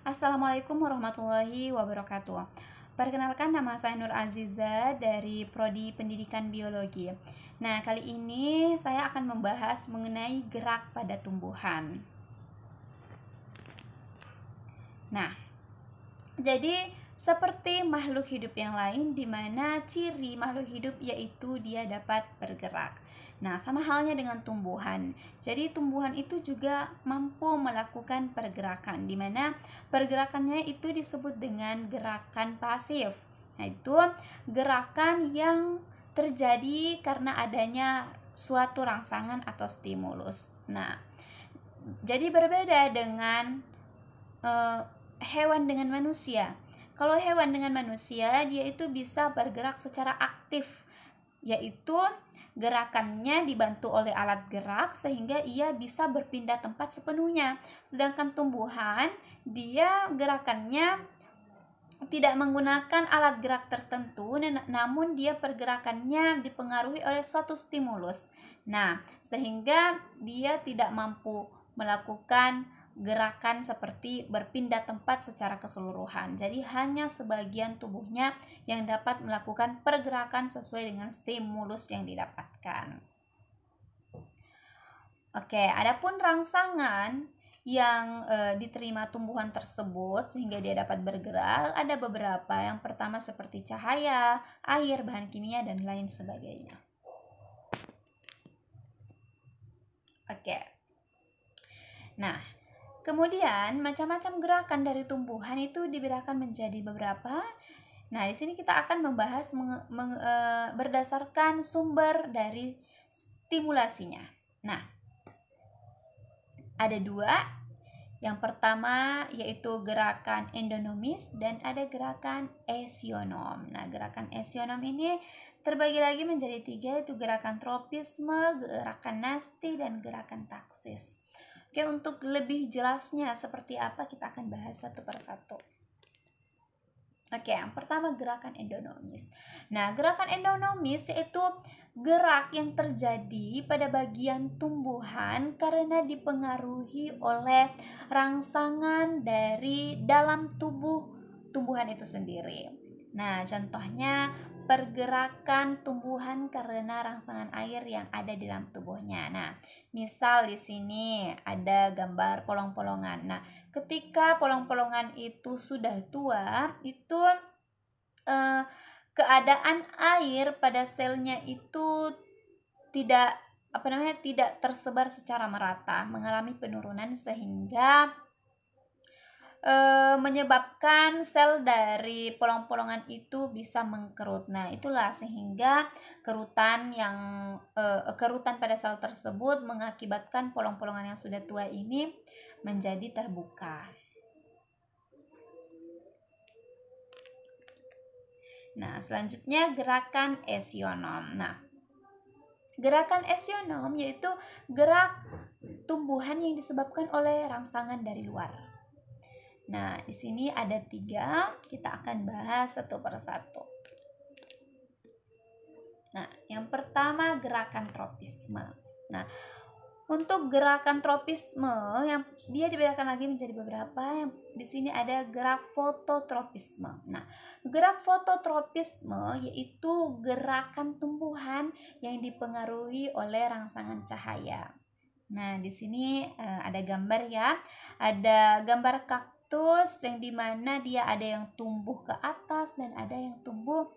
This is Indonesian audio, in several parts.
Assalamualaikum warahmatullahi wabarakatuh. Perkenalkan, nama saya Nur Aziza dari Prodi Pendidikan Biologi. Nah, kali ini saya akan membahas mengenai gerak pada tumbuhan. Nah, jadi seperti makhluk hidup yang lain, di mana ciri makhluk hidup yaitu dia dapat bergerak. Nah, sama halnya dengan tumbuhan. Jadi tumbuhan itu juga mampu melakukan pergerakan, di mana pergerakannya itu disebut dengan gerakan pasif. Nah, itu gerakan yang terjadi karena adanya suatu rangsangan atau stimulus. Nah, jadi berbeda dengan hewan dengan manusia. Kalau hewan dengan manusia, dia itu bisa bergerak secara aktif, yaitu gerakannya dibantu oleh alat gerak sehingga ia bisa berpindah tempat sepenuhnya. Sedangkan tumbuhan, dia gerakannya tidak menggunakan alat gerak tertentu, namun dia pergerakannya dipengaruhi oleh suatu stimulus. Nah, sehingga dia tidak mampu melakukan gerakan seperti berpindah tempat secara keseluruhan. Jadi hanya sebagian tubuhnya yang dapat melakukan pergerakan sesuai dengan stimulus yang didapatkan. Oke, adapun rangsangan yang diterima tumbuhan tersebut sehingga dia dapat bergerak ada beberapa. Yang pertama seperti cahaya, air, bahan kimia, dan lain sebagainya. Oke. Nah, kemudian macam-macam gerakan dari tumbuhan itu dibedakan menjadi beberapa. Nah, di sini kita akan membahas berdasarkan sumber dari stimulasinya. Nah, ada dua. Yang pertama yaitu gerakan endonomis dan ada gerakan esionom. Nah, gerakan esionom ini terbagi lagi menjadi tiga, yaitu gerakan tropisme, gerakan nasti, dan gerakan taksis. Oke, untuk lebih jelasnya seperti apa kita akan bahas satu persatu. Oke, yang pertama gerakan endonomis. Nah, gerakan endonomis yaitu gerak yang terjadi pada bagian tumbuhan karena dipengaruhi oleh rangsangan dari dalam tubuh tumbuhan itu sendiri. Nah, contohnya pergerakan tumbuhan karena rangsangan air yang ada di dalam tubuhnya. Nah, misal di sini ada gambar polong-polongan. Nah, ketika polong-polongan itu sudah tua, itu keadaan air pada selnya itu tidak tersebar secara merata, mengalami penurunan sehingga menyebabkan sel dari polong-polongan itu bisa mengkerut. Nah, itulah sehingga kerutan pada sel tersebut mengakibatkan polong-polongan yang sudah tua ini menjadi terbuka. Nah, selanjutnya gerakan esionom. Nah, gerakan esionom yaitu gerak tumbuhan yang disebabkan oleh rangsangan dari luar. Nah, di sini ada tiga, kita akan bahas satu persatu. Nah, yang pertama gerakan tropisme. Nah, untuk gerakan tropisme yang dia dibedakan lagi menjadi beberapa. Yang di sini ada gerak fototropisme. Nah, gerak fototropisme yaitu gerakan tumbuhan yang dipengaruhi oleh rangsangan cahaya. Nah, di sini ada gambar ya. Ada gambar kaktus yang dimana dia ada yang tumbuh ke atas dan ada yang tumbuh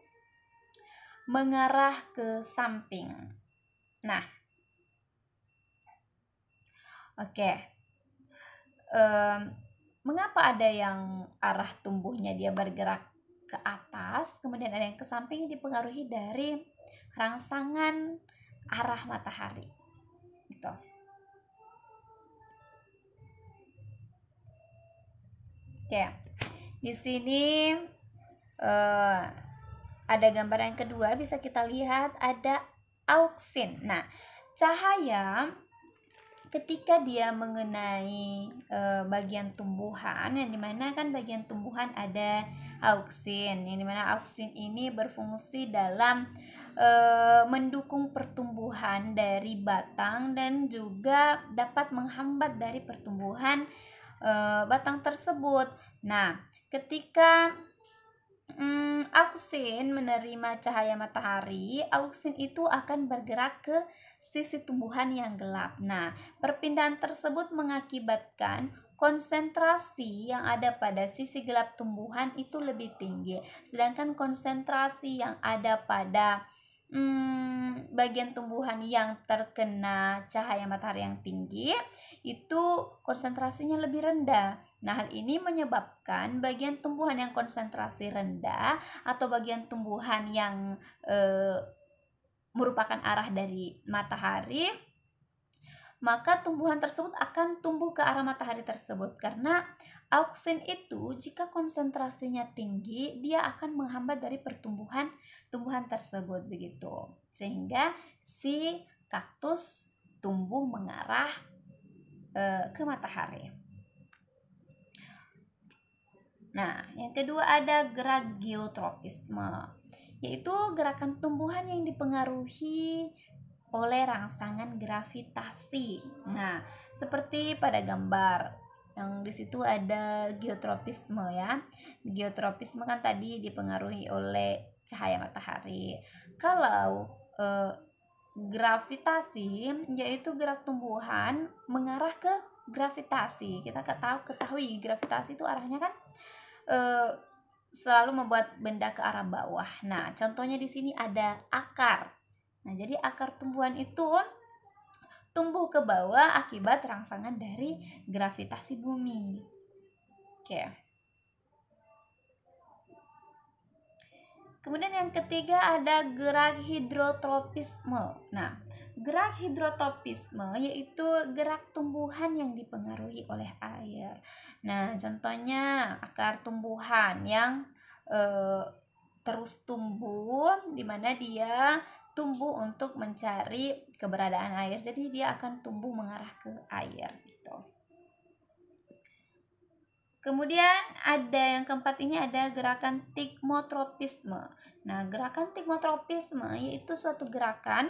mengarah ke samping. Nah, oke. Mengapa ada yang arah tumbuhnya dia bergerak ke atas, kemudian ada yang ke samping, dipengaruhi dari rangsangan arah matahari. Gitu. Oke. Di sini ada gambar yang kedua, bisa kita lihat ada auksin. Nah, cahaya ketika dia mengenai bagian tumbuhan, yang dimana kan bagian tumbuhan ada auksin, yang dimana auksin ini berfungsi dalam mendukung pertumbuhan dari batang dan juga dapat menghambat dari pertumbuhan batang tersebut. Nah, ketika auksin menerima cahaya matahari, auksin itu akan bergerak ke sisi tumbuhan yang gelap. Nah, perpindahan tersebut mengakibatkan konsentrasi yang ada pada sisi gelap tumbuhan itu lebih tinggi, sedangkan konsentrasi yang ada pada bagian tumbuhan yang terkena cahaya matahari yang tinggi itu konsentrasinya lebih rendah. Nah, hal ini menyebabkan bagian tumbuhan yang konsentrasi rendah atau bagian tumbuhan yang merupakan arah dari matahari, maka tumbuhan tersebut akan tumbuh ke arah matahari tersebut. Karena auksin itu jika konsentrasinya tinggi, dia akan menghambat dari pertumbuhan tumbuhan tersebut begitu. Sehingga si kaktus tumbuh mengarah ke matahari. Nah, yang kedua ada gerak geotropisme, yaitu gerakan tumbuhan yang dipengaruhi oleh rangsangan gravitasi. Nah, seperti pada gambar yang di situ ada geotropisme ya. Geotropisme kan tadi dipengaruhi oleh cahaya matahari. Kalau gravitasi yaitu gerak tumbuhan mengarah ke gravitasi. Kita ketahui gravitasi itu arahnya kan selalu membuat benda ke arah bawah. Nah, contohnya di sini ada akar. Nah, jadi akar tumbuhan itu tumbuh ke bawah akibat rangsangan dari gravitasi bumi. Oke. Kemudian yang ketiga ada gerak hidrotropisme. Nah, gerak hidrotropisme yaitu gerak tumbuhan yang dipengaruhi oleh air. Nah, contohnya akar tumbuhan yang terus tumbuh, di mana dia tumbuh untuk mencari keberadaan air. Jadi dia akan tumbuh mengarah ke air gitu. Kemudian ada yang keempat ini ada gerakan tigmotropisme. Nah, gerakan tigmotropisme yaitu suatu gerakan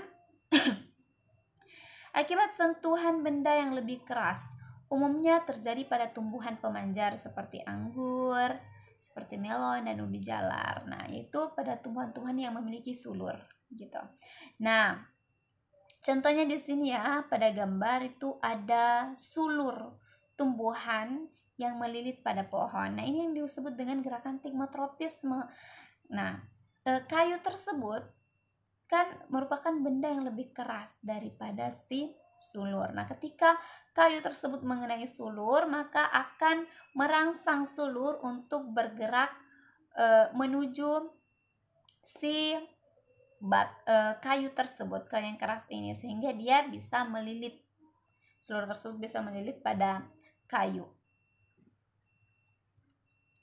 akibat sentuhan benda yang lebih keras. Umumnya terjadi pada tumbuhan pemanjar seperti anggur, seperti melon dan ubi jalar. Nah, itu pada tumbuhan-tumbuhan yang memiliki sulur gitu. Nah, contohnya di sini ya, pada gambar itu ada sulur tumbuhan yang melilit pada pohon. Nah, ini yang disebut dengan gerakan tigmotropisme. Nah, kayu tersebut kan merupakan benda yang lebih keras daripada si sulur. Nah, ketika kayu tersebut mengenai sulur, maka akan merangsang sulur untuk bergerak menuju si kayu tersebut, kayu yang keras ini, sehingga dia bisa melilit, sulur tersebut bisa melilit pada kayu.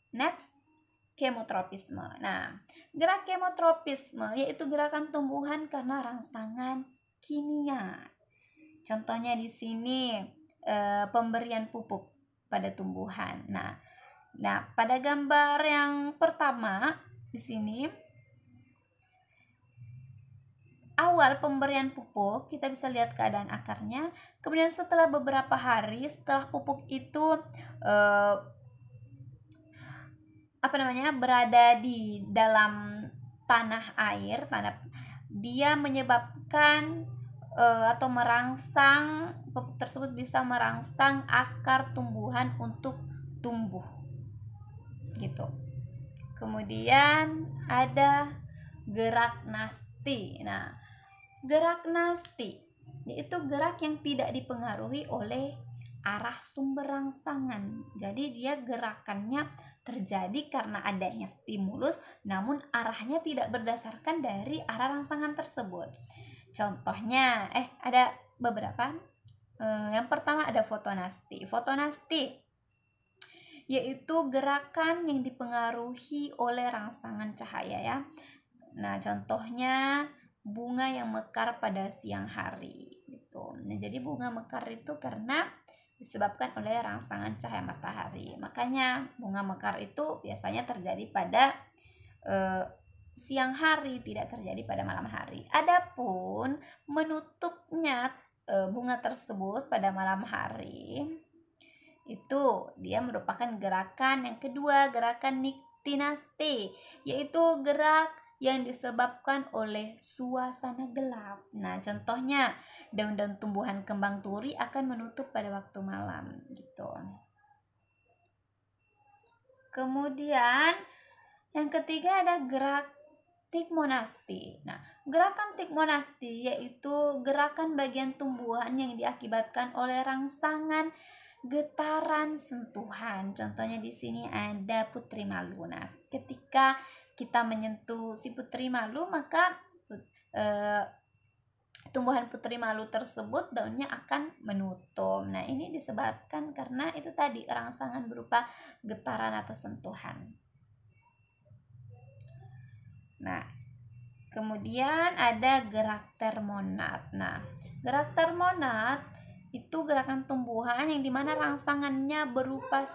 Next, kemotropisme. Nah, gerak kemotropisme yaitu gerakan tumbuhan karena rangsangan kimia. Contohnya di sini pemberian pupuk pada tumbuhan. Nah, pada gambar yang pertama di sini awal pemberian pupuk kita bisa lihat keadaan akarnya. Kemudian setelah beberapa hari setelah pupuk itu berada di dalam tanah air, dia menyebabkan atau merangsang, pupuk tersebut bisa merangsang akar tumbuhan untuk tumbuh gitu. Kemudian ada gerak nasti. Nah, gerak nasti yaitu gerak yang tidak dipengaruhi oleh arah sumber rangsangan. Jadi dia gerakannya terjadi karena adanya stimulus, namun arahnya tidak berdasarkan dari arah rangsangan tersebut. Contohnya, ada beberapa. Yang pertama ada fotonasti. Fotonasti yaitu gerakan yang dipengaruhi oleh rangsangan cahaya ya. Nah, contohnya bunga yang mekar pada siang hari gitu. Nah, jadi bunga mekar itu karena disebabkan oleh rangsangan cahaya matahari. Makanya bunga mekar itu biasanya terjadi pada siang hari, tidak terjadi pada malam hari. Adapun menutupnya bunga tersebut pada malam hari Itu dia merupakan gerakan yang kedua, gerakan niktinaste, yaitu gerak yang disebabkan oleh suasana gelap. Nah, contohnya daun-daun tumbuhan kembang turi akan menutup pada waktu malam gitu. Kemudian yang ketiga ada gerak tikmonasti. Nah, gerakan tikmonasti yaitu gerakan bagian tumbuhan yang diakibatkan oleh rangsangan getaran sentuhan. Contohnya di sini ada putri malu. Nah, ketika kita menyentuh si putri malu, maka tumbuhan putri malu tersebut daunnya akan menutup. Nah, ini disebabkan karena itu tadi rangsangan berupa getaran atau sentuhan. Nah, kemudian ada gerak termonat. Nah, gerak termonat itu gerakan tumbuhan yang dimana rangsangannya berupa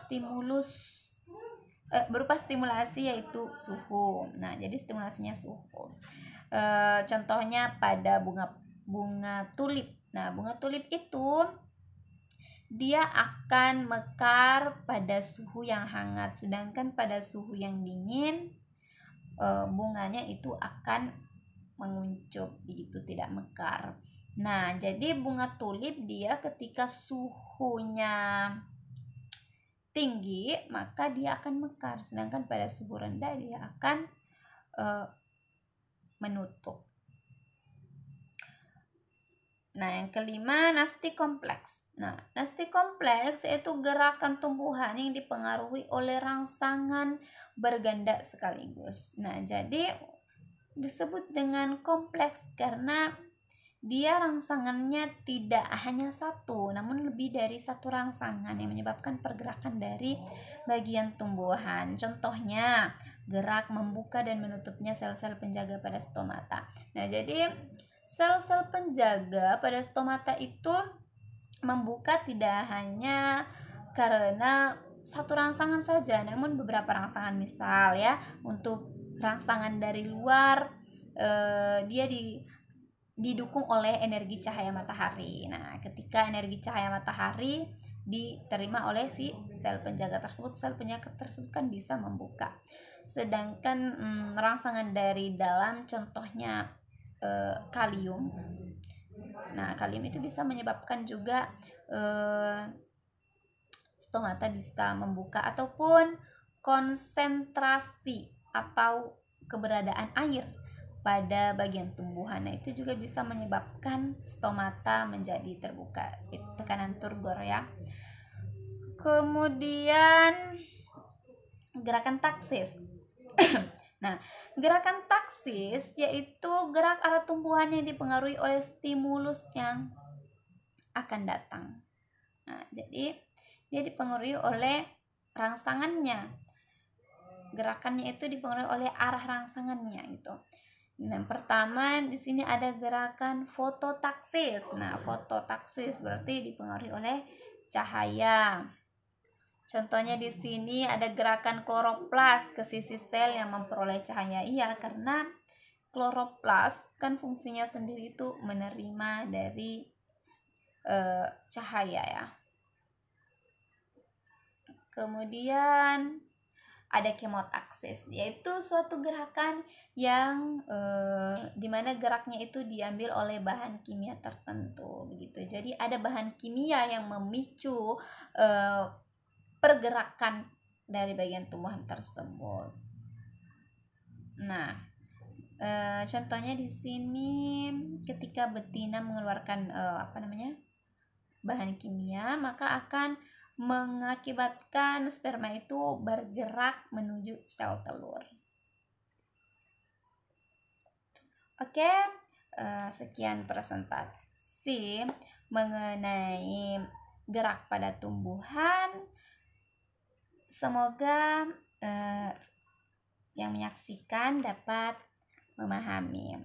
stimulasi yaitu suhu. Nah, jadi stimulasinya suhu. Contohnya pada bunga tulip. Nah, bunga tulip itu dia akan mekar pada suhu yang hangat, sedangkan pada suhu yang dingin bunganya itu akan menguncup begitu, tidak mekar. Nah, jadi bunga tulip dia ketika suhunya tinggi maka dia akan mekar, sedangkan pada suhu rendah dia akan menutup. Nah, yang kelima nasti kompleks. Nah, nasti kompleks yaitu gerakan tumbuhan yang dipengaruhi oleh rangsangan berganda sekaligus. Nah, jadi disebut dengan kompleks karena dia rangsangannya tidak hanya satu, namun lebih dari satu rangsangan yang menyebabkan pergerakan dari bagian tumbuhan. Contohnya, gerak membuka dan menutupnya sel-sel penjaga pada stomata. Nah, jadi sel-sel penjaga pada stomata itu membuka tidak hanya karena satu rangsangan saja, namun beberapa rangsangan. Misal ya, untuk rangsangan dari luar dia didukung oleh energi cahaya matahari. Nah, ketika energi cahaya matahari diterima oleh si sel penjaga tersebut, sel penjaga tersebut kan bisa membuka. Sedangkan rangsangan dari dalam, contohnya kalium. Nah, kalium itu bisa menyebabkan juga stomata bisa membuka, ataupun konsentrasi atau keberadaan air pada bagian tumbuhan. Nah, itu juga bisa menyebabkan stomata menjadi terbuka. Tekanan turgor ya. Kemudian gerakan taksis. Nah, gerakan taksis yaitu gerak arah tumbuhan yang dipengaruhi oleh stimulus yang akan datang. Nah, jadi dia dipengaruhi oleh rangsangannya. Gerakannya itu dipengaruhi oleh arah rangsangannya gitu. Nah, pertama di sini ada gerakan fototaksis. Nah, fototaksis berarti dipengaruhi oleh cahaya. Contohnya di sini ada gerakan kloroplas ke sisi sel yang memperoleh cahaya. Iya, karena kloroplas kan fungsinya sendiri itu menerima dari cahaya ya. Kemudian ada kemotaksis, yaitu suatu gerakan yang dimana geraknya itu diambil oleh bahan kimia tertentu begitu. Jadi ada bahan kimia yang memicu pergerakan dari bagian tumbuhan tersebut. Nah, contohnya di sini ketika betina mengeluarkan bahan kimia, maka akan mengakibatkan sperma itu bergerak menuju sel telur. Oke, sekian presentasi mengenai gerak pada tumbuhan. Semoga yang menyaksikan dapat memahami.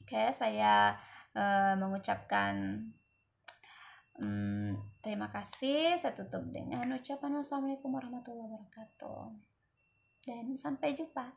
Oke, saya mengucapkan terima kasih. Saya tutup dengan ucapan wassalamualaikum warahmatullahi wabarakatuh dan sampai jumpa.